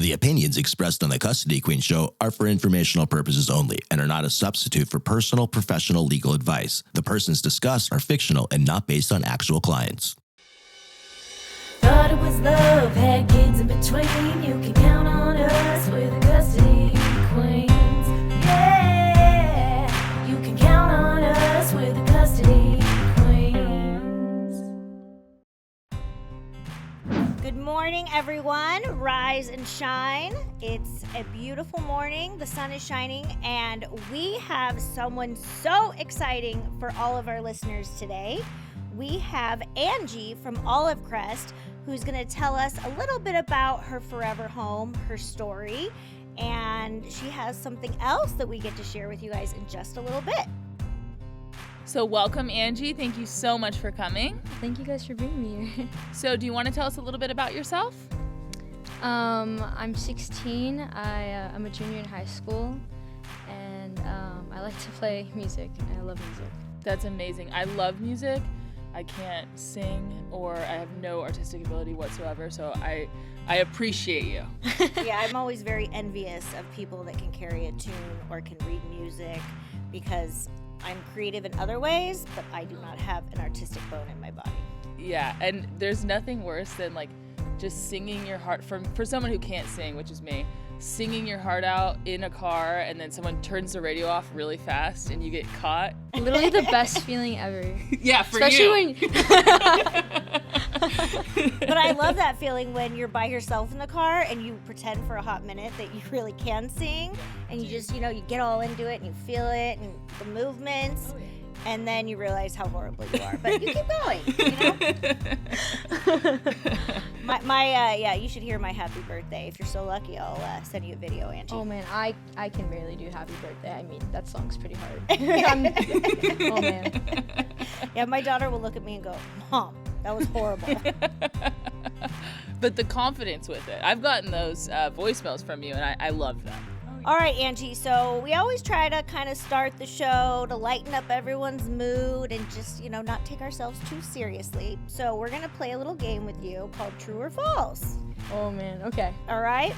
The opinions expressed on the Custody Queen Show are for informational purposes only and are not a substitute for personal, professional legal advice. The persons discussed are fictional and not based on actual clients. Thought it was love, had kids in between. You can count on us, we're the Custody Queens. Yeah, you can count on us, we're the Custody Queens. Good morning, everyone. Rise and shine. It's a beautiful morning. The sun is shining, and we have someone so exciting for all of our listeners today. We have Angie from Olive Crest, who's going to tell us a little bit about her forever home, her story, and she has something else that we get to share with you guys in just a little bit. So welcome, Angie. Thank you so much for coming. Thank you guys for bringing me here. So do you want to tell us a little bit about yourself? I'm 16. I'm a junior in high school, and I like to play music, and I love music. That's amazing. I love music. I can't sing, or I have no artistic ability whatsoever, so I appreciate you. Yeah, I'm always very envious of people that can carry a tune or can read music, because I'm creative in other ways, but I do not have an artistic bone in my body. Yeah, and there's nothing worse than like just singing your heart for someone who can't sing, which is me. Singing your heart out in a car, and then someone turns the radio off really fast and you get caught. Literally the best feeling ever. Yeah, for Especially you. But I love that feeling when you're by yourself in the car and you pretend for a hot minute that you really can sing, and you just, you get all into it and you feel it and the movements. And then you realize how horrible you are, but you keep going, Yeah, you should hear my happy birthday. If you're so lucky, I'll send you a video, Angie. Oh man, I can barely do happy birthday. I mean, that song's pretty hard. Oh man. Yeah, my daughter will look at me and go, Mom, that was horrible. But the confidence with it. I've gotten those voicemails from you, and I love them. All right, Angie, so we always try to kind of start the show to lighten up everyone's mood and just, not take ourselves too seriously. So we're going to play a little game with you called True or False. Oh man, okay. All right?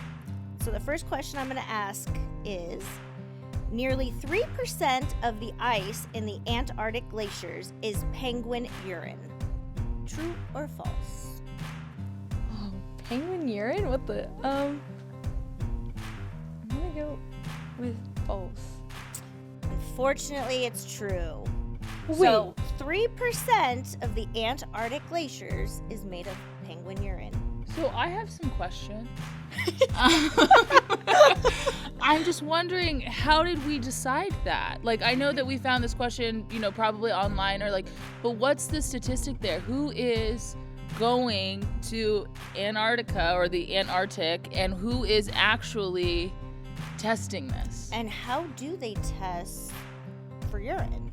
So the first question I'm going to ask is, nearly 3% of the ice in the Antarctic glaciers is penguin urine. True or false? Oh, penguin urine? What the? I'm gonna go with false. Unfortunately, it's true. Wait. So 3% of the Antarctic glaciers is made of penguin urine. So I have some questions. I'm just wondering, how did we decide that? Like, I know that we found this question, probably online but what's the statistic there? Who is going to Antarctica or the Antarctic, and who is actually testing this? And how do they test for urine?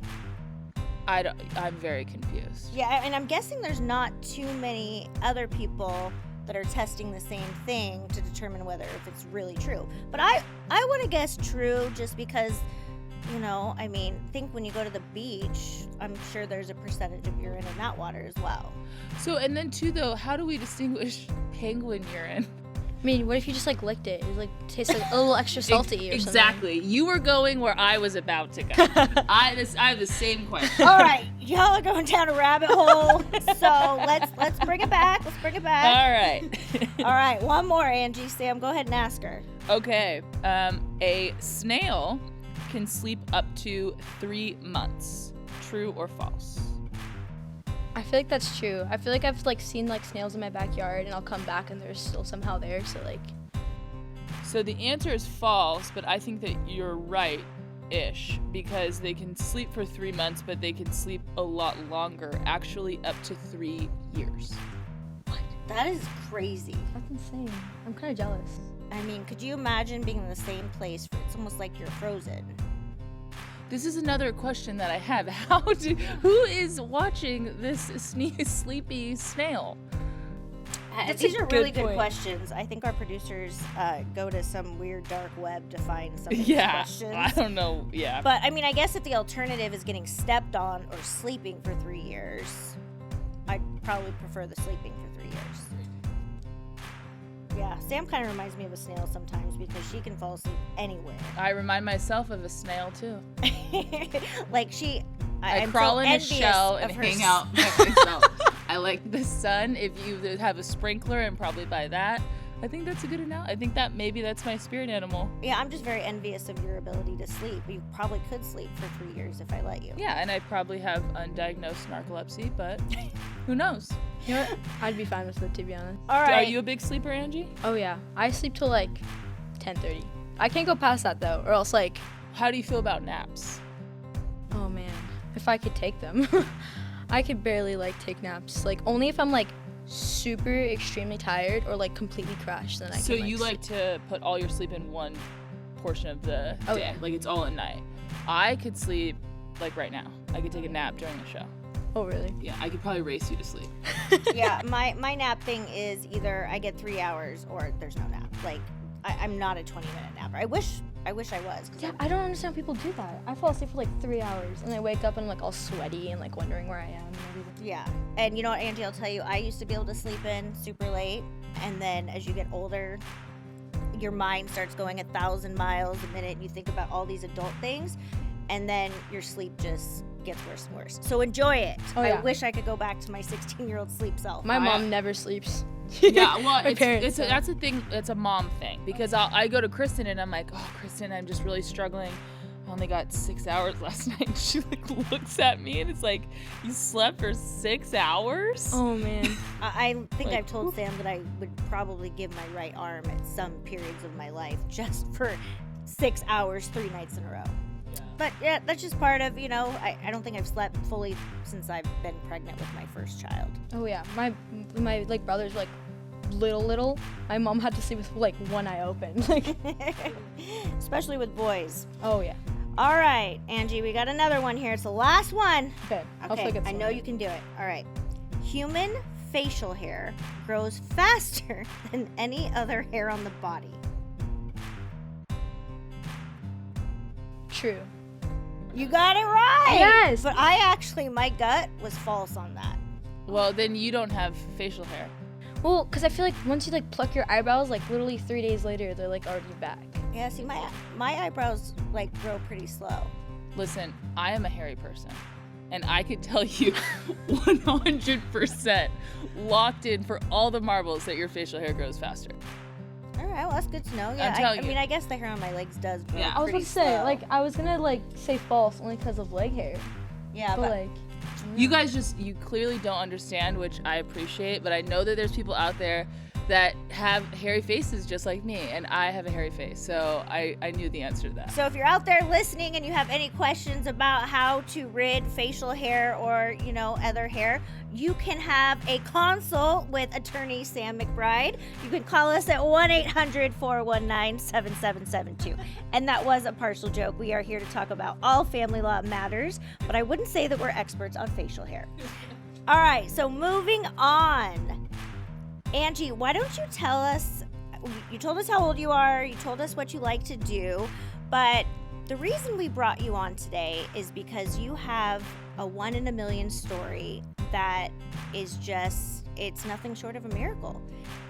I'm very confused. Yeah, and I'm guessing there's not too many other people that are testing the same thing to determine whether if it's really true. But I want to guess true, just because, think when you go to the beach, I'm sure there's a percentage of urine in that water as well. So, and then too, though, how do we distinguish penguin urine? I mean, what if you just licked it? It tastes a little extra salty or Exactly. something. You were going where I was about to go. I have the same question. All right, y'all are going down a rabbit hole. So let's bring it back. All right. All right, one more, Angie. Sam, go ahead and ask her. Okay. A snail can sleep up to 3 months. True or false? I feel like that's true. I feel like I've seen snails in my backyard, and I'll come back and they're still somehow there. So the answer is false, but I think that you're right-ish, because they can sleep for 3 months, but they can sleep a lot longer, actually up to 3 years. What? That is crazy. That's insane. I'm kind of jealous. I mean, could you imagine being in the same place? It's almost like you're frozen. This is another question that I have. Who is watching this sleepy snail? These are really good questions. I think our producers go to some weird dark web to find some of these questions. I don't know. Yeah. But I mean, I guess if the alternative is getting stepped on or sleeping for 3 years, I'd probably prefer the sleeping for 3 years. Yeah, Sam kind of reminds me of a snail sometimes because she can fall asleep anywhere. I remind myself of a snail too. Like I I'm crawl so in a envious shell of and her hang out by myself. I like the sun. If you have a sprinkler, and probably by that, I think that's a good analogy. I think that maybe that's my spirit animal. Yeah, I'm just very envious of your ability to sleep. You probably could sleep for 3 years if I let you. Yeah, and I probably have undiagnosed narcolepsy, but who knows? You know what? I'd be fine with it, to be honest. All right. Are you a big sleeper, Angie? Oh yeah, I sleep till like 10:30. I can't go past that though, or else like, How do you feel about naps? oh man, if I could take them. I could barely like take naps. Like only if I'm like super extremely tired or like completely crashed, then I So can you sleep. like to put all your sleep in one portion of the Oh, day, yeah. like it's all at night. I could sleep like right now. I could take a nap during the show. Oh really? Yeah, I could probably race you to sleep. Yeah, my nap thing is either I get 3 hours or there's no nap. Like, I'm not a 20-minute napper. I wish I was. 'Cause Yeah, I don't understand how people do that. I fall asleep for like 3 hours and I wake up and I'm like all sweaty and like wondering where I am and everything. Yeah. And you know what, Angie, I'll tell you, I used to be able to sleep in super late. And then as you get older, your mind starts going 1,000 miles a minute. And you think about all these adult things. And then your sleep just gets worse and worse. So enjoy it. Oh, I yeah. wish I could go back to my 16-year-old sleep self. My mom never sleeps. Yeah, well, My parents. that's a thing. It's a mom thing because I go to Kristen and I'm like, oh, Kristen, I'm just really struggling. I only got 6 hours last night. And she like looks at me and it's like, you slept for 6 hours? Oh man. I think Like, I've told Sam that I would probably give my right arm at some periods of my life just for 6 hours, 3 nights in a row. But yeah, that's just part of, I don't think I've slept fully since I've been pregnant with my first child. Oh yeah. My like brothers were, like little. My mom had to sleep with like one eye open. Like Especially with boys. oh yeah. All right, Angie, we got another one here. It's the last one. Okay. Hopefully Okay, get I some. know you can do it. All right. Human facial hair grows faster than any other hair on the body. True. You got it right. Yes. But my gut was false on that. Well, then you don't have facial hair. Well, because I feel like once you like pluck your eyebrows, like literally 3 days later, they're like already back. Yeah, see, my eyebrows like grow pretty slow. Listen, I am a hairy person. And I could tell you 100% locked in for all the marbles that your facial hair grows faster. All right, well, that's good to know. Yeah, telling I you. mean, I guess the hair on my legs does grow Yeah. I was about pretty to say, slow. like, I was gonna like say false only because of leg hair, yeah, but like, You guys you clearly don't understand, which I appreciate, but I know that there's people out there that have hairy faces just like me, and I have a hairy face, so I knew the answer to that. So if you're out there listening and you have any questions about how to rid facial hair or, other hair, you can have a consult with attorney Sam McBride. You can call us at 1-800-419-7772. And that was a partial joke. We are here to talk about all family law matters, but I wouldn't say that we're experts on facial hair. All right, so moving on. Angie, why don't you tell us, you told us how old you are, you told us what you like to do, but the reason we brought you on today is because you have a 1 in a million story that is it's nothing short of a miracle.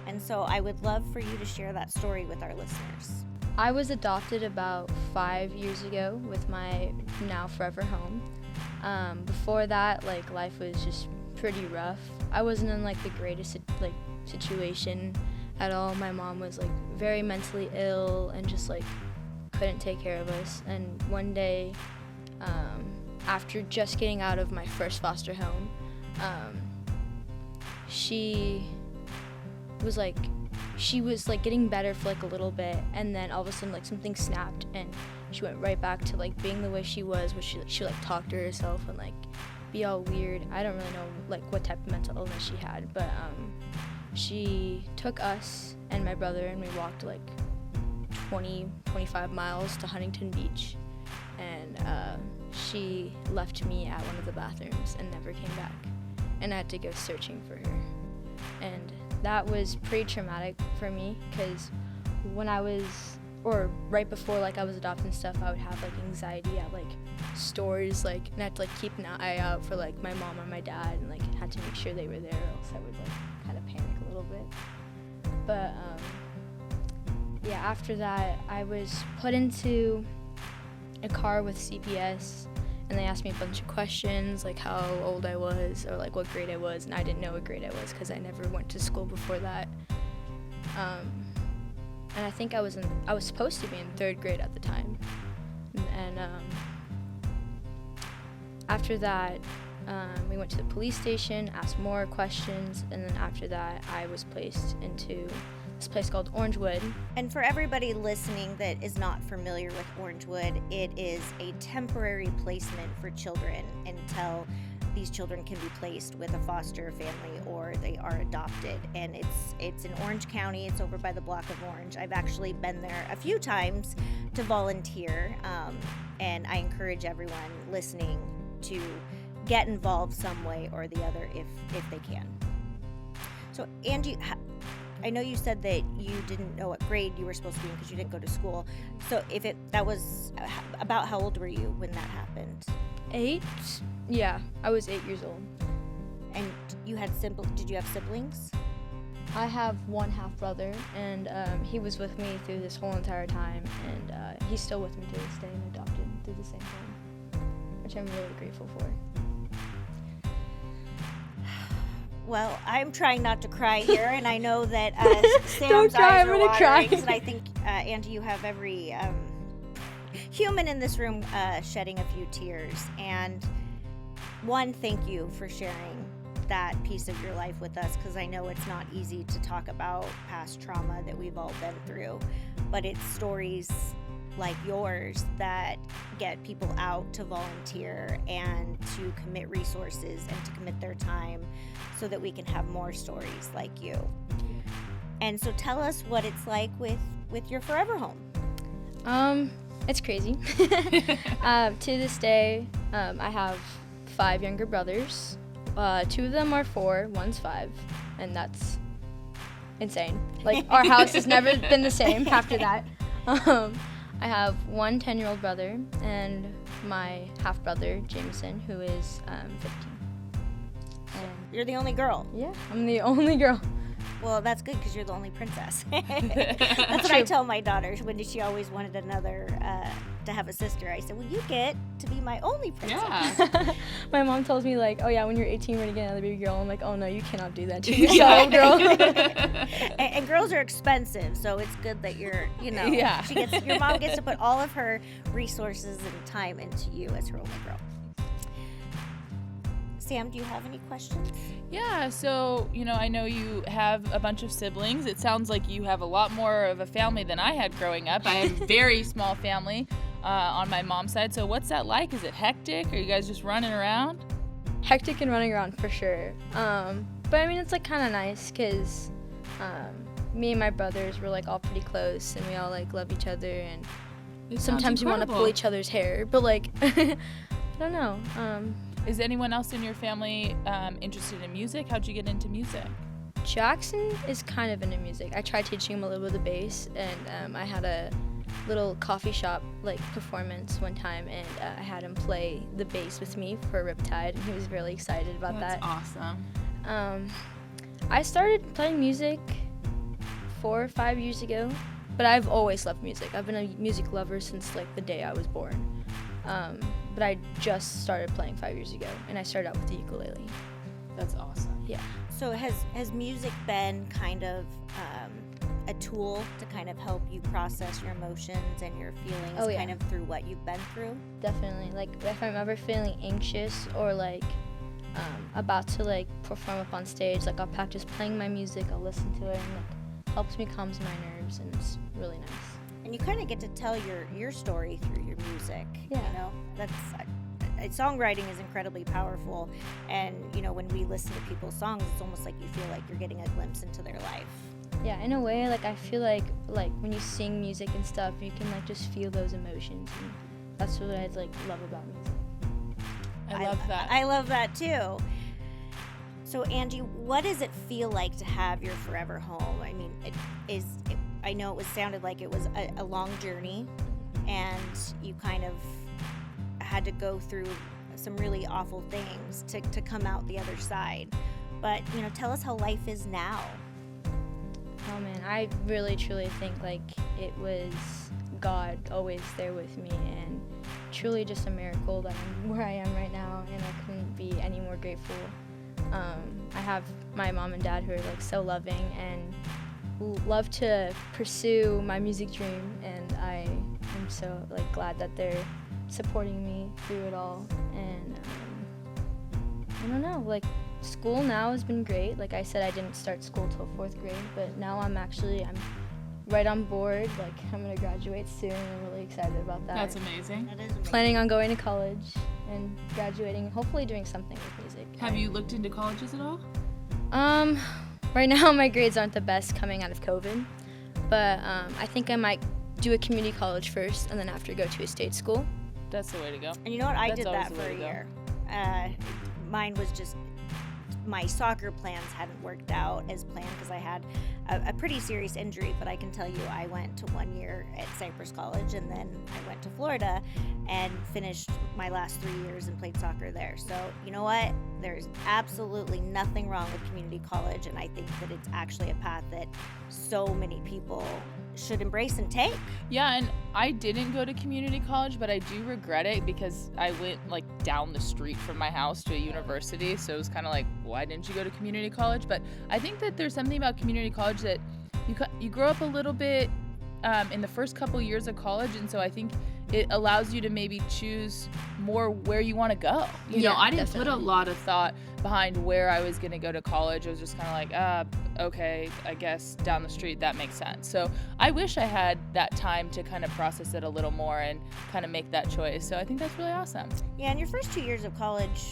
And so I would love for you to share that story with our listeners. I was adopted about 5 years ago with my now forever home. Before that, like life was just pretty rough. I wasn't in like the greatest situation at all. My mom was like very mentally ill and just like couldn't take care of us. And one day, after just getting out of my first foster home, she was like getting better for like a little bit, and then all of a sudden like something snapped and she went right back to like being the way she was, where she like talk to herself and like be all weird. I don't really know like what type of mental illness she had, but she took us and my brother and we walked like 25 miles to Huntington Beach, and she left me at one of the bathrooms and never came back, and I had to go searching for her. And that was pretty traumatic for me, because when I was, or right before like I was adopting stuff, I would have like anxiety at like stores, like, and I had to like keep an eye out for like my mom or my dad, and like had to make sure they were there, or else I would like kind of panic a little bit. But yeah, after that, I was put into a car with CPS, and they asked me a bunch of questions, like how old I was or like what grade I was, and I didn't know what grade I was because I never went to school before that. And I think I was supposed to be in 3rd grade at the time. And after that, we went to the police station, asked more questions, and then after that, I was placed into this place called Orangewood. And for everybody listening that is not familiar with Orangewood, it is a temporary placement for children until these children can be placed with a foster family or they are adopted. And it's in Orange County. It's over by the block of Orange. I've actually been there a few times to volunteer, and I encourage everyone listening to get involved some way or the other if they can. So Angie, I know you said that you didn't know what grade you were supposed to be in because you didn't go to school. So that was about how old were you when that happened? 8? Yeah, I was 8 years old. And did you have siblings? I have one half brother, and he was with me through this whole entire time, and he's still with me to this day and adopted through the same thing, which I'm really grateful for. Well, I'm trying not to cry here, and I know that Sam's Don't cry, eyes I'm are gonna cry. watering, and I think, Angie, you have every human in this room shedding a few tears. And one, thank you for sharing that piece of your life with us, because I know it's not easy to talk about past trauma that we've all been through, but it's stories like yours that get people out to volunteer and to commit resources and to commit their time so that we can have more stories like you. And so tell us what it's like with your forever home. It's crazy. To this day, I have 5 younger brothers. 2 of them are 4, one's 5, and that's insane. Like, our house has never been the same after that. I have one 10-year-old brother and my half-brother, Jameson, who is 15. And You're the only girl. yeah, I'm the only girl. Well, that's good because you're the only princess. That's what I tell my daughters when she always wanted another to have a sister. I said, well, you get to be my only princess. Yeah. My mom tells me, like, oh yeah, when you're 18, we're gonna get another baby girl. I'm like, oh no, you cannot do that to yourself, girl. And girls are expensive, so it's good that you're, Yeah. your mom gets to put all of her resources and time into you as her only girl. Sam, do you have any questions? Yeah, so, I know you have a bunch of siblings. It sounds like you have a lot more of a family than I had growing up. I have a very small family on my mom's side. So what's that like? Is it hectic? Are you guys just running around? Hectic and running around for sure. But I mean, it's like kind of nice because me and my brothers were like all pretty close and we all like love each other, and sometimes we want to pull each other's hair, but like, I don't know. Is anyone else in your family interested in music? How'd you get into music? Jackson is kind of into music. I tried teaching him a little bit of the bass, and I had a little coffee shop like performance one time, and I had him play the bass with me for Riptide, and he was really excited about that. That's awesome. I started playing music 4 or 5 years ago, but I've always loved music. I've been a music lover since like the day I was born. But I just started playing 5 years ago, and I started out with the ukulele. That's awesome. Yeah. So has music been kind of a tool to kind of help you process your emotions and your feelings kind of through what you've been through? Definitely. Like if I'm ever feeling anxious or like about to like perform up on stage, like I'll practice playing my music, I'll listen to it, and it helps me calm my nerves, and it's really nice. And you kind of get to tell your story through your music. Yeah. That's songwriting is incredibly powerful, and when we listen to people's songs, it's almost like you feel like you're getting a glimpse into their life. Yeah, in a way, like I feel like when you sing music and stuff, you can like just feel those emotions, and that's what I like love about music. I love that. I love that too. So Angie, what does it feel like to have your forever home? I mean, I know it sounded like it was a long journey, and you kind of had to go through some really awful things to come out the other side. But tell us how life is now. Oh man, I really truly think like it was God always there with me, and truly just a miracle that I'm where I am right now, and I couldn't be any more grateful. I have my mom and dad who are like so loving and who love to pursue my music dream, and I am so like glad that they're supporting me through it all. And I don't know, like school now has been great. Like I said, I didn't start school till 4th grade, but now I'm right on board. Like I'm gonna graduate soon, and I'm really excited about that. That's amazing. That is amazing. Planning on going to college and graduating, hopefully doing something with music. Have you looked into colleges at all? Right now my grades aren't the best coming out of COVID, but I think I might do a community college first and then after go to a state school. That's the way to go. And you know what? I That's did always that the for way a to go. year. Mine was just my soccer plans hadn't worked out as planned because I had a pretty serious injury. But I can tell you, I went to 1 year at Cypress College, and then I went to Florida and finished my last 3 years and played soccer there. So you know what? There's absolutely nothing wrong with community college, and I think that it's actually a path that so many people should embrace and take. Yeah, and I didn't go to community college, but I do regret it because I went like down the street from my house to a university, so it was kind of like, why didn't you go to community college? But I think that there's something about community college that you grow up a little bit in the first couple years of college, and so I think it allows you to maybe choose more where you want to go. You know, I didn't put a lot of thought behind where I was going to go to college. I was just kind of like, okay, I guess down the street, that makes sense. So I wish I had that time to kind of process it a little more and kind of make that choice. So I think that's really awesome. Yeah, and your first 2 years of college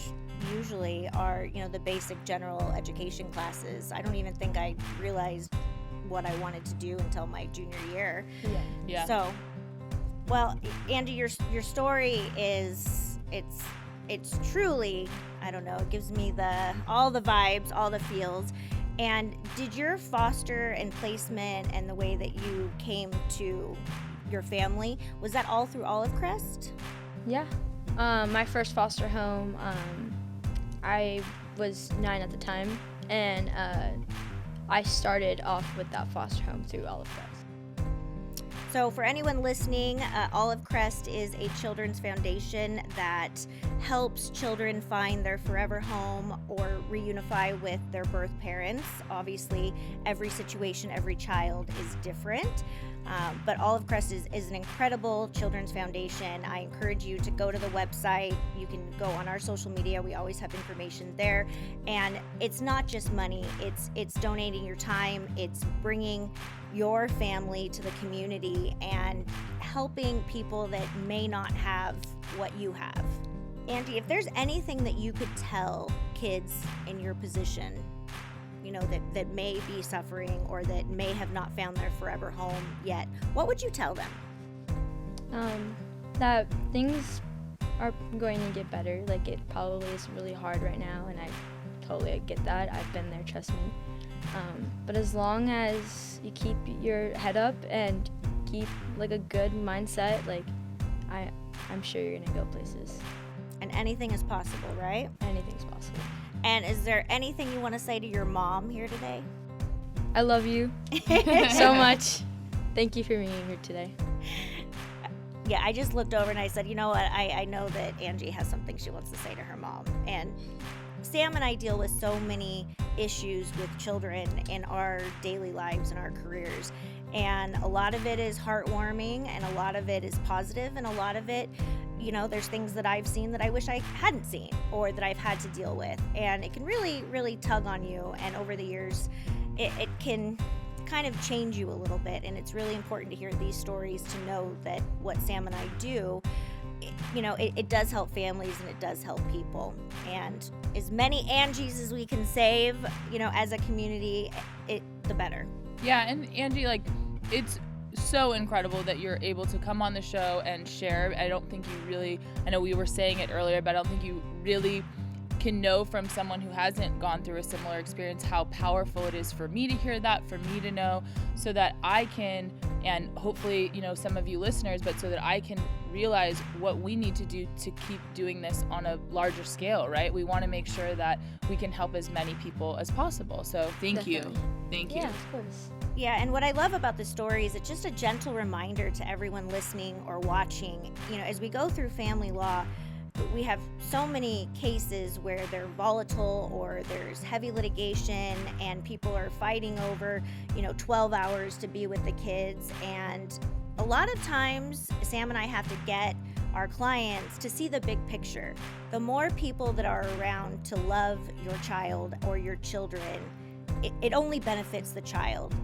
usually are, you know, the basic general education classes. I don't even think I realized what I wanted to do until my junior year. Yeah. So, well, Angie, your story is it's truly, I don't know, it gives me all the vibes, all the feels. And did your foster and placement and the way that you came to your family, was that all through Olive Crest? Yeah. My first foster home, I was 9 at the time, and I started off with that foster home through Olive Crest. So for anyone listening, Olive Crest is a children's foundation that helps children find their forever home or reunify with their birth parents. Obviously, every situation, every child is different. But Olive Crest is an incredible children's foundation. I encourage you to go to the website. You can go on our social media. We always have information there. And it's not just money. It's donating your time. It's bringing your family to the community and helping people that may not have what you have. Angie, if there's anything that you could tell kids in your position, you know, that may be suffering or that may have not found their forever home yet, what would you tell them? That things are going to get better. Like, it probably is really hard right now, and I totally get that. I've been there, trust me. But as long as you keep your head up and keep like a good mindset, like I'm sure you're gonna go places. And anything is possible, right? Anything's possible. And is there anything you want to say to your mom here today? I love you so much. Thank you for being here today. Yeah, I just looked over and I said, you know what? I know that Angie has something she wants to say to her mom. And Sam and I deal with so many issues with children in our daily lives and our careers. And a lot of it is heartwarming, and a lot of it is positive, and a lot of it, you know, there's things that I've seen that I wish I hadn't seen or that I've had to deal with. And it can really, really tug on you. And over the years, it can kind of change you a little bit. And it's really important to hear these stories to know that what Sam and I do, you know, it does help families and it does help people. And as many Angies as we can save, you know, as a community, the better. Yeah, and Angie, like, it's so incredible that you're able to come on the show and share. I don't think you really, I know we were saying it earlier, but I don't think you really can know from someone who hasn't gone through a similar experience how powerful it is for me to hear that, for me to know, so that I can, and hopefully, you know, some of you listeners, but so that I can realize what we need to do to keep doing this on a larger scale, right? We want to make sure that we can help as many people as possible. So thank you. Definitely. Thank you. Yeah, of course. Yeah, and what I love about this story is it's just a gentle reminder to everyone listening or watching. You know, as we go through family law, we have so many cases where they're volatile or there's heavy litigation and people are fighting over, 12 hours to be with the kids. And a lot of times, Sam and I have to get our clients to see the big picture. The more people that are around to love your child or your children, it only benefits the child.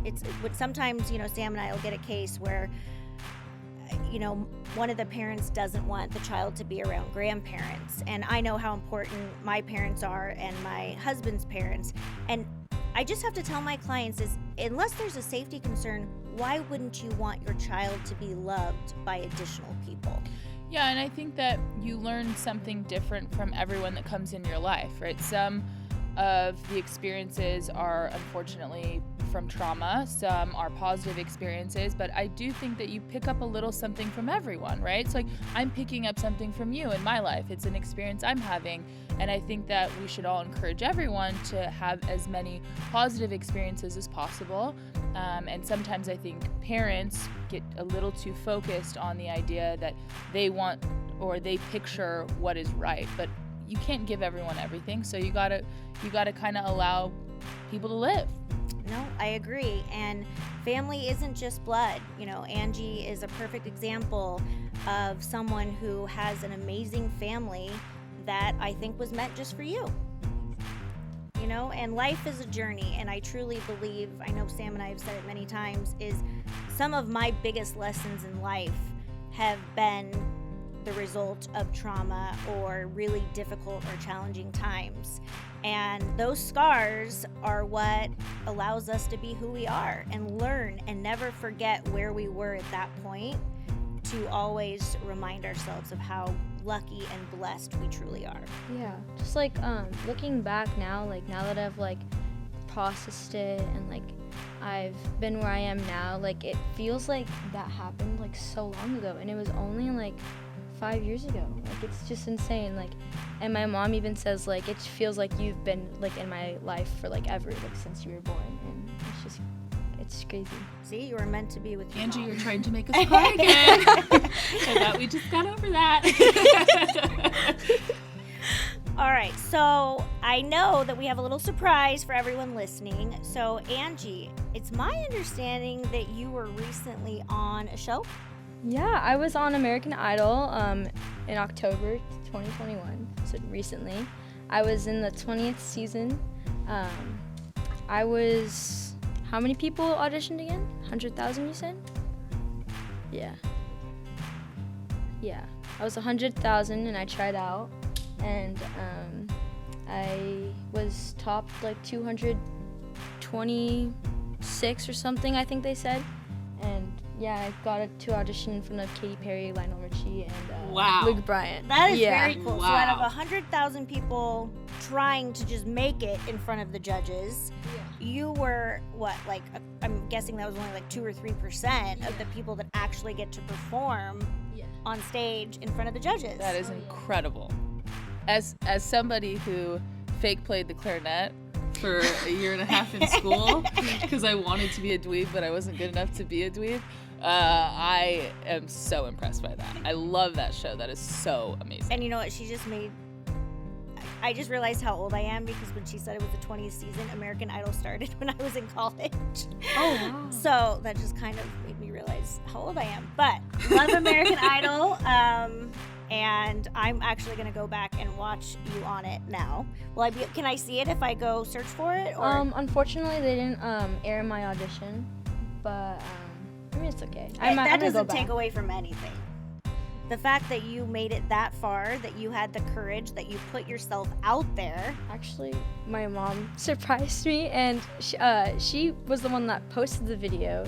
Sometimes, Sam and I will get a case where, one of the parents doesn't want the child to be around grandparents. And I know how important my parents are and my husband's parents. And I just have to tell my clients is, unless there's a safety concern, why wouldn't you want your child to be loved by additional people? Yeah, and I think that you learn something different from everyone that comes in your life, right? Some of the experiences are unfortunately from trauma, some are positive experiences, but I do think that you pick up a little something from everyone, right? It's like I'm picking up something from you in my life. It's an experience I'm having, and I think that we should all encourage everyone to have as many positive experiences as possible. And sometimes I think parents get a little too focused on the idea that they want or they picture what is right, but you can't give everyone everything, so you gotta kind of allow people to live. No, I agree. And family isn't just blood. Angie is a perfect example of someone who has an amazing family that I think was meant just for you. And life is a journey, and I truly believe, I know Sam and I have said it many times, is some of my biggest lessons in life have been the result of trauma or really difficult or challenging times. And those scars are what allows us to be who we are and learn and never forget where we were at that point, to always remind ourselves of how lucky and blessed we truly are. Yeah, just looking back now, now that I've processed it and I've been where I am now, it feels like that happened so long ago, and it was only 5 years ago. It's just insane. And my mom even says it feels like you've been in my life for ever, since you were born, and it's crazy. See, you were meant to be with your Angie, mom. You're trying to make us cry again. I thought we just got over that. All right, so I know that we have a little surprise for everyone listening. So Angie, it's my understanding that you were recently on a show. Yeah, I was on American Idol in October 2021, so recently. I was in the 20th season. How many people auditioned again? 100,000 you said? Yeah. Yeah, I was 100,000 and I tried out, and I was top 226 or something, I think they said. And yeah, I got to audition in front of Katy Perry, Lionel Richie, and Luke Bryan. That is very cool. Wow. So out of 100,000 people trying to just make it in front of the judges, you were I'm guessing that was only 2 or 3% of the people that actually get to perform on stage in front of the judges. That is incredible. As somebody who fake played the clarinet for a year and a half in school because I wanted to be a dweeb, but I wasn't good enough to be a dweeb. I am so impressed by that. I love that show. That is so amazing. And you know what? She just made... I just realized how old I am because when she said it was the 20th season, American Idol started when I was in college. Oh, wow. So that just kind of made me realize how old I am. But love American Idol. And I'm actually going to go back and watch you on it now. Can I see it if I go search for it? Or? Unfortunately, they didn't air my audition, but it's okay. That doesn't take away from anything. The fact that you made it that far, that you had the courage, that you put yourself out there. Actually, my mom surprised me, and she was the one that posted the video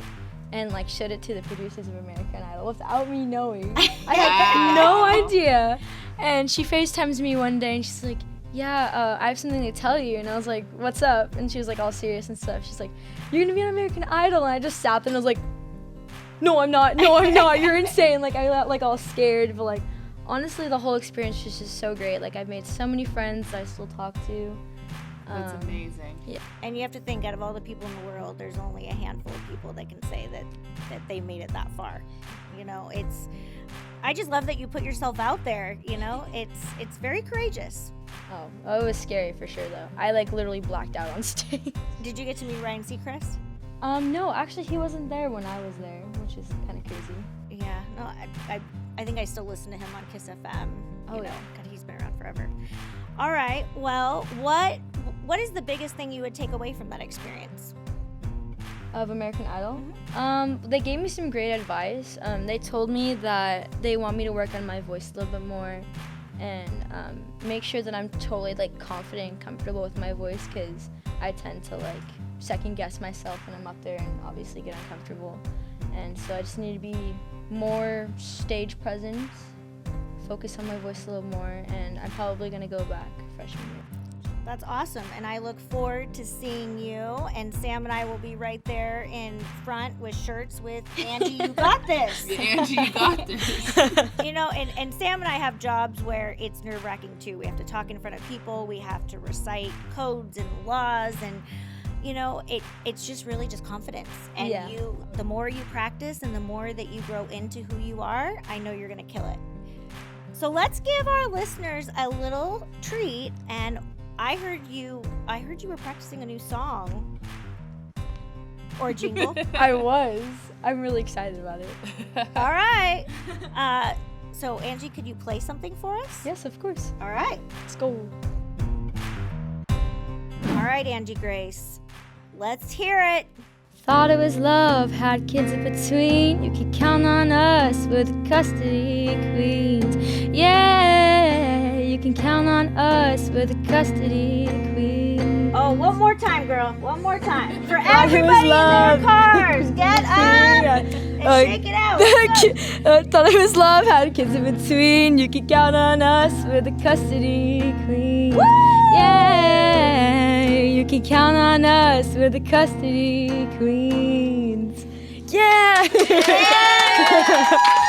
and showed it to the producers of American Idol without me knowing. I had no idea. And she FaceTimes me one day and she's like, yeah, I have something to tell you. And I was like, what's up? And she was all serious and stuff. She's like, you're gonna be on American Idol. And I just sat there and I was like, no, I'm not. You're insane. I got all scared, but honestly, the whole experience was just so great. I've made so many friends that I still talk to. That's amazing. Yeah. And you have to think, out of all the people in the world, there's only a handful of people that can say that they made it that far. You know, I just love that you put yourself out there. You know, it's very courageous. Oh, it was scary for sure though. I like literally blacked out on stage. Did you get to meet Ryan Seacrest? No, actually he wasn't there when I was there, which is kind of crazy. Yeah, no, I think I still listen to him on Kiss FM. Oh, yeah. God, he's been around forever. All right, well, what is the biggest thing you would take away from that experience? Of American Idol? They gave me some great advice. They told me that they want me to work on my voice a little bit more and make sure that I'm totally like confident and comfortable with my voice, because I tend to like second guess myself when I'm up there and obviously get uncomfortable. And so I just need to be more stage presence, focus on my voice a little more, and I'm probably gonna go back freshman year. That's awesome, and I look forward to seeing you. And Sam and I will be right there in front with shirts with Angie, you got this. Angie, you got this. You know, and Sam and I have jobs where it's nerve-wracking too. We have to talk in front of people. We have to recite codes and laws, and you know, it's just really just confidence. And Yeah. the more you practice and the more that you grow into who you are, I know you're gonna kill it. So let's give our listeners a little treat. And I heard you were practicing a new song or a jingle. I was. I'm really excited about it. All right. So Angie, could you play something for us? Yes, of course. All right. Let's go. All right, Angie Grace. Let's hear it. Thought it was love, had kids in between. You could count on us, we're the custody queens. Yeah, you can count on us, we're the custody queens. Oh, one more time, girl. One more time. For Thought it was everybody in love. their cars, get up and shake it out. What's up? Thought it was love, had kids in between. You can count on us, we're the custody queens. Yeah, you can count on us, we're the custody queens. Yeah! Yeah!